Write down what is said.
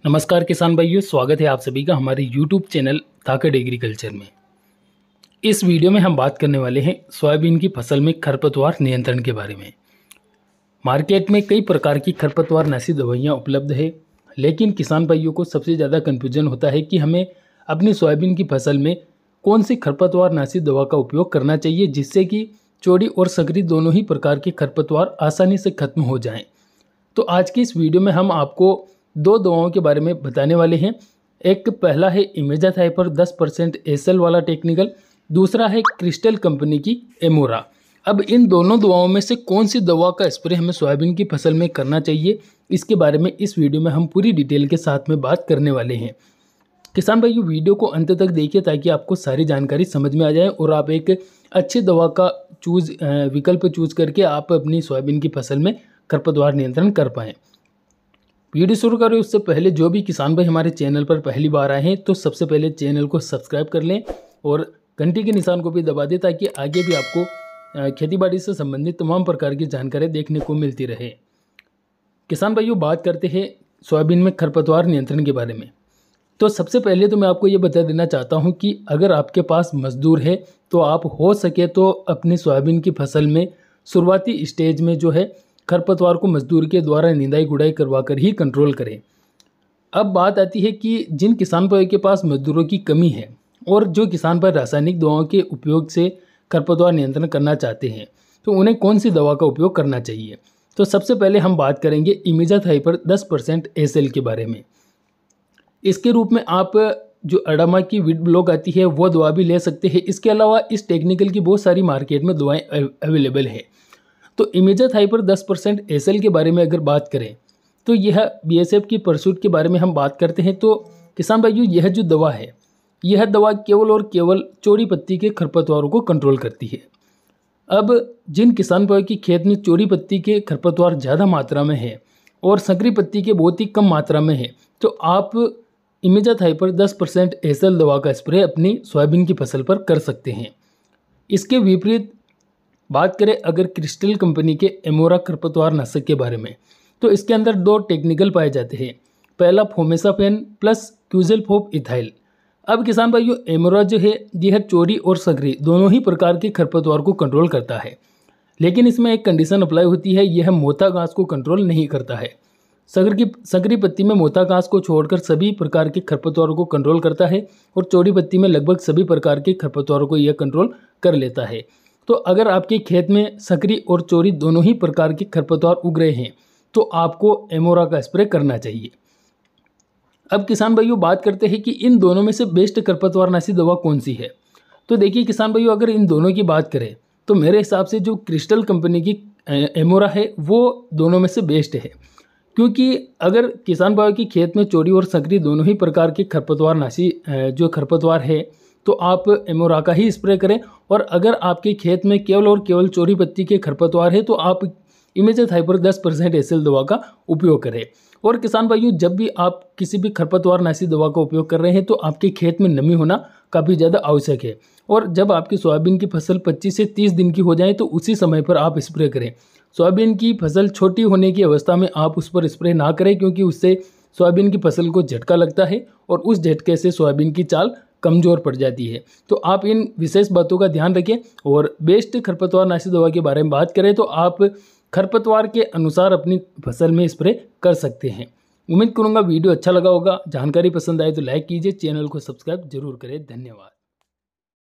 नमस्कार किसान भाइयों, स्वागत है आप सभी का हमारे YouTube चैनल ताकत एग्रीकल्चर में। इस वीडियो में हम बात करने वाले हैं सोयाबीन की फसल में खरपतवार नियंत्रण के बारे में। मार्केट में कई प्रकार की खरपतवार नाशी दवाइयाँ उपलब्ध है, लेकिन किसान भाइयों को सबसे ज़्यादा कन्फ्यूजन होता है कि हमें अपनी सोयाबीन की फसल में कौन सी खरपतवार नाशी दवा का उपयोग करना चाहिए जिससे कि चौड़ी और सकरी दोनों ही प्रकार के खरपतवार आसानी से खत्म हो जाएँ। तो आज की इस वीडियो में हम आपको दो दवाओं के बारे में बताने वाले हैं। एक पहला है इमेजाथाइपर 10% एसएल वाला टेक्निकल, दूसरा है क्रिस्टल कंपनी की एमोरा। अब इन दोनों दवाओं में से कौन सी दवा का स्प्रे हमें सोयाबीन की फसल में करना चाहिए, इसके बारे में इस वीडियो में हम पूरी डिटेल के साथ में बात करने वाले हैं। किसान भाइयों, वीडियो को अंत तक देखिए ताकि आपको सारी जानकारी समझ में आ जाए और आप एक अच्छी दवा का विकल्प चूज करके आप अपनी सोयाबीन की फसल में खरपतवार नियंत्रण कर पाएँ। वीडियो शुरू करें उससे पहले जो भी किसान भाई हमारे चैनल पर पहली बार आए हैं तो सबसे पहले चैनल को सब्सक्राइब कर लें और घंटी के निशान को भी दबा दें ताकि आगे भी आपको खेतीबाड़ी से संबंधित तमाम प्रकार की जानकारी देखने को मिलती रहे। किसान भाइयों, बात करते हैं सोयाबीन में खरपतवार नियंत्रण के बारे में। तो सबसे पहले तो मैं आपको ये बता देना चाहता हूँ कि अगर आपके पास मजदूर है तो आप हो सके तो अपनी सोयाबीन की फसल में शुरुआती स्टेज में जो है खरपतवार को मजदूर के द्वारा निंदाई गुड़ाई करवा कर ही कंट्रोल करें। अब बात आती है कि जिन किसान भाइयों के पास मजदूरों की कमी है और जो किसान भाई रासायनिक दवाओं के उपयोग से खरपतवार नियंत्रण करना चाहते हैं तो उन्हें कौन सी दवा का उपयोग करना चाहिए। तो सबसे पहले हम बात करेंगे इमेजाथाइपर 10% एसएल के बारे में। इसके रूप में आप जो अडामा की वीड ब्लॉक आती है वो दवा भी ले सकते हैं। इसके अलावा इस टेक्निकल की बहुत सारी मार्केट में दवाएँ अवेलेबल है। तो इमेजाथाइपर 10% एसएल के बारे में अगर बात करें तो यह बीएसएफ की परसूट के बारे में हम बात करते हैं। तो किसान भाइयों, यह जो दवा है यह दवा केवल और केवल चौड़ी पत्ती के खरपतवारों को कंट्रोल करती है। अब जिन किसान भाइयों की खेत में चौड़ी पत्ती के खरपतवार ज़्यादा मात्रा में है और संकरी पत्ती के बहुत ही कम मात्रा में है तो आप इमेजाथाइपर 10% एसएल दवा का स्प्रे अपनी सोयाबीन की फसल पर कर सकते हैं। इसके विपरीत बात करें अगर क्रिस्टल कंपनी के एमोरा खरपतवार नाशक के बारे में तो इसके अंदर दो टेक्निकल पाए जाते हैं। पहला फोमेसाफेन प्लस क्यूजेलफोप इथाइल। अब किसान भाइयों, एमोरा जो है यह चौड़ी और सकरी दोनों ही प्रकार के खरपतवार को कंट्रोल करता है, लेकिन इसमें एक कंडीशन अप्लाई होती है, यह मोथा घास को कंट्रोल नहीं करता है। सकरी पत्ती में मोथा घास को छोड़कर सभी प्रकार के खरपतवारों को कंट्रोल करता है और चौड़ी पत्ती में लगभग सभी प्रकार के खरपतवारों को यह कंट्रोल कर लेता है। तो अगर आपके खेत में सकरी और चौड़ी दोनों ही प्रकार के खरपतवार उग रहे हैं तो आपको एमोरा का स्प्रे करना चाहिए। अब किसान भाइयों, बात करते हैं कि इन दोनों में से बेस्ट खरपतवार नाशी दवा कौन सी है। तो देखिए किसान भाइयों, अगर इन दोनों की बात करें तो मेरे हिसाब से जो क्रिस्टल कंपनी की एमोरा है वो दोनों में से बेस्ट है, क्योंकि अगर किसान भाइयों की खेत में चौड़ी और सकरी दोनों ही प्रकार के खरपतवार नाशी जो खरपतवार है तो आप एमोरा का ही स्प्रे करें। और अगर आपके खेत में केवल और केवल चौड़ी पत्ती के खरपतवार है तो आप इमेजाथाइपर 10% एसएल दवा का उपयोग करें। और किसान भाइयों, जब भी आप किसी भी खरपतवार नाशी दवा का उपयोग कर रहे हैं तो आपके खेत में नमी होना काफ़ी ज़्यादा आवश्यक है। और जब आपकी सोयाबीन की फसल 25 से 30 दिन की हो जाए तो उसी समय पर आप स्प्रे करें। सोयाबीन की फसल छोटी होने की अवस्था में आप उस पर स्प्रे ना करें, क्योंकि उससे सोयाबीन की फसल को झटका लगता है और उस झटके से सोयाबीन की चाल कमज़ोर पड़ जाती है। तो आप इन विशेष बातों का ध्यान रखें। और बेस्ट खरपतवार नाशी दवा के बारे में बात करें तो आप खरपतवार के अनुसार अपनी फसल में स्प्रे कर सकते हैं। उम्मीद करूंगा वीडियो अच्छा लगा होगा। जानकारी पसंद आए तो लाइक कीजिए, चैनल को सब्सक्राइब जरूर करें। धन्यवाद।